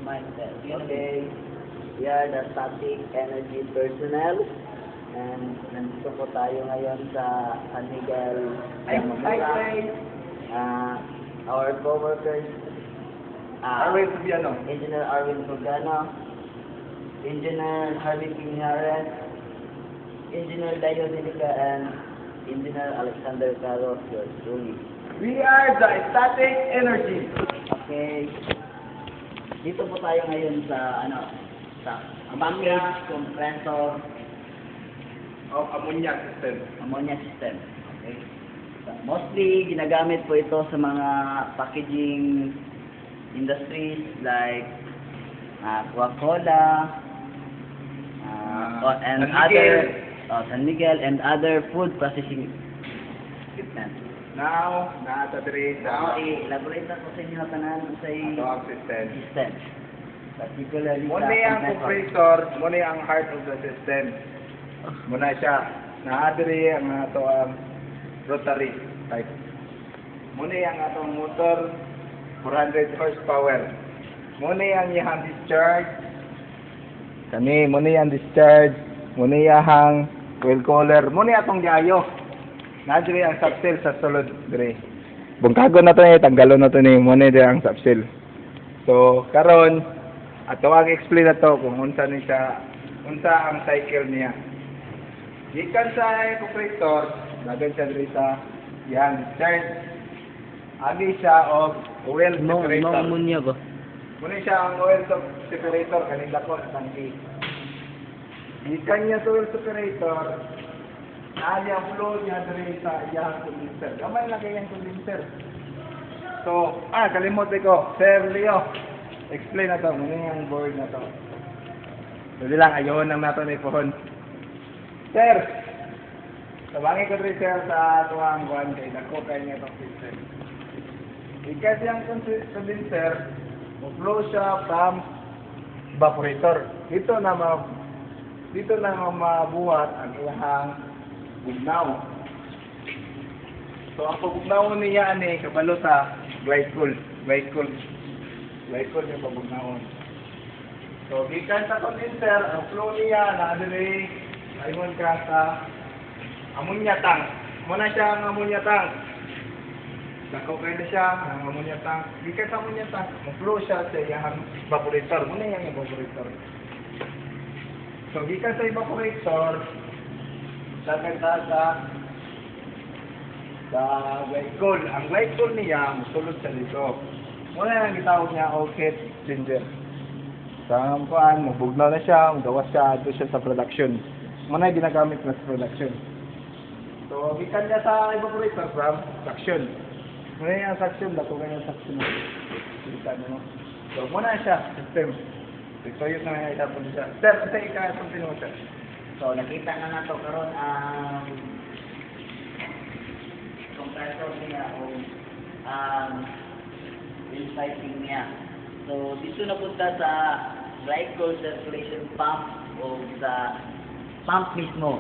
mindset. Okay, we are the static energy personnel and nandito po tayo ngayon sa San Miguel, Zamora. Our co-workers, Arwin Subiano. Engineer Arwin Fulgano, Engineer Harvey Piñares, Engineer Dayo Delica, and Engineer Alexander Carlos, yours truly. We are the static energy. Okay. Dito po tayo ngayon sa package compressor Of ammonia system. ammonia system. Okay. Mostly ginagamit po ito sa mga packaging industries like Coca-Cola and San Miguel. San Miguel and other food processing equipment. Now, nasa diri Now, sa i-elaborate na po sa inyo tanan sa atomic system. system. Particularly Muna ang compressor, muna ang heart of the system. Muna siya. Naadiri ang ato ang rotary type. Muna ang atong motor, 400 horsepower. Muna ang iyang discharge. Kani, muna ang discharge. Muna ang oil cooler. Muna atong diayo. Naadiri ang subcell sa sulod dire. Bungkago na to ni, tanggalon na to ni, muna dire ang subcell. So, karon ato ang explain na to kung unsa ni siya, unsa ang cycle niya. Gikan sa compressor, dagan siya diri sa yan discharge. Agi siya og oil separator. ammonia ba? Muna siya ang oil separator kaning dako sa tangki. Gikan niya sa oil separator, naya flow niya diri sa iyang condenser. Gamay lang kay iyang condenser. So, kalimot ko, Sir Leo. Explain na to, muna yung board na to. Pwede lang, ayaw nang nato ni pohon. Sir, tabangin ko rin sir sa tuwang buwan kay dako kay niya itong system. Ikas yung condenser, flow siya from evaporator. Dito na mabuhat ang iyang bugnaw. So ang pagbugnaw niya ani kabalo sa glycol yung pagbugnaon. So gikan sa condenser, ang flow niya na diri ayun ka sa ammonia tank. Muna siya ang ammonia tank. Dako kay na siya ang ammonia tank. Gikan sa ammonia tank, mo-flow siya sa iyang evaporator. Muna yung evaporator. So gikan sa evaporator, dagan sa glycol. Ang glycol niya musulod sa dito. Muna yung gitawag niya orchid ginger. Sa kuan, mabugnaw na siya, magawas siya, ito siya sa production. Muna yung ginagamit na sa production. So, gikan niya sa evaporator from suction. Muna yung suction, dakugan yung suction. Gikan mo. So, muna siya, system. So, yun na yung itapon siya. Sir, sa ika-continue mo, sir. So nakita na nato karon ang compressor niya o ang piping niya. So dito na punta sa glycol circulation pump o sa pump mismo.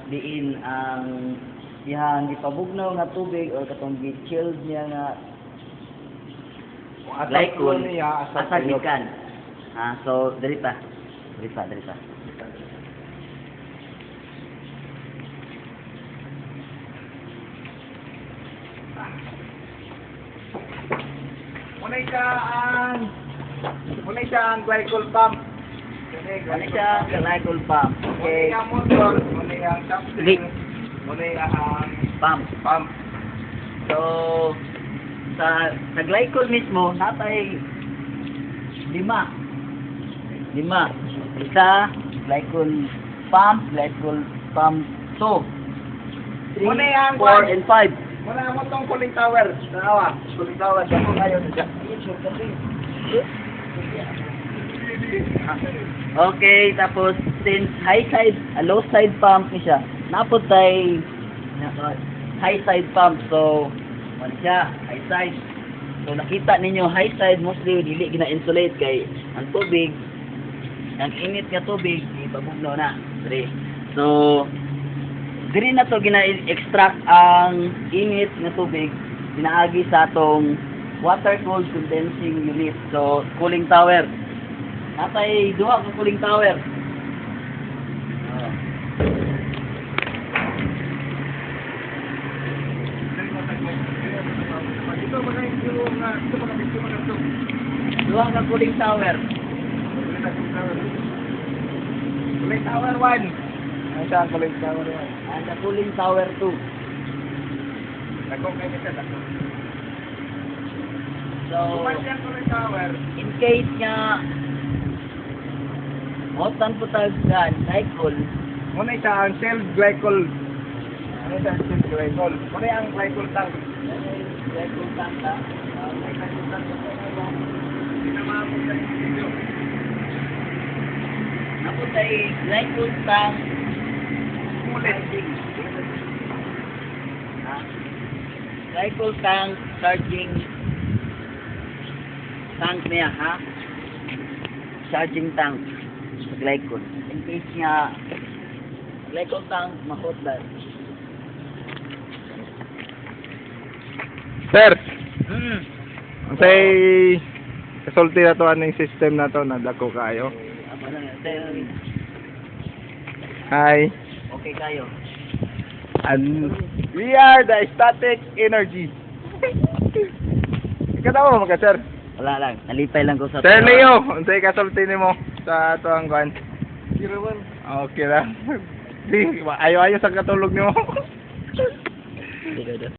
Diin ang dihang gipabugnaw nga tubig o katong gi-chilled niya nga glycol niya asa gikan. So diri pa. Muna siya ang glycol pump. Ano siya ang glycol pump? Okay. Muna yung motor, muna yung subsystem, muna yung Pump. So sa glycol mismo natay lima. Isa glycol pump 2, 3, Muna yung 4 and 5. muna mo tong cooling tower. Tanawa, cooling tower. Dako kayo na. Okay, tapos since low side pump ni siya, napod tay high side pump. So, ano siya, high side. So, nakita ninyo high side mostly dili gina-insulate kay ang tubig, ang init nga tubig, ipabugnaw na. So, diri na to gina-extract ang init nga tubig, pinaagi sa atong water-cooled condensing unit. So, cooling tower. Natay duha ka cooling tower. Oh. Duha ka cooling tower. Cooling Tower 1. Ano siya ang Cooling Tower 1? And the cooling tower 2. Dako kayo siya, dako. So, Kuman siya ang Cooling Tower. in case nga motan po tayo gan, cycle, Muna siya ang self glycol. Ano siya ang self glycol? Muna ang glycol tank. cycle tank ha. May glycol tank. Pinamamot sa video. Ako tayo cycle tank Ulit. ha? Cycle tank charging tank niya ha. Charging tank sa glycol. In case nga glycol tank mahot dahil. Sir, Hmm. say kasulti na to aning system na to na dako kayo. Apa na sir? Hi. Okay kayo. And we are the static energy. Ikatawa mo ka, sir. Wala lang. Nalipay lang ko sa Sir Leo, unsay kasulti nimo sa ato ang kwan? Okay ra. Di, ayo-ayo sa katulog nimo. Sige,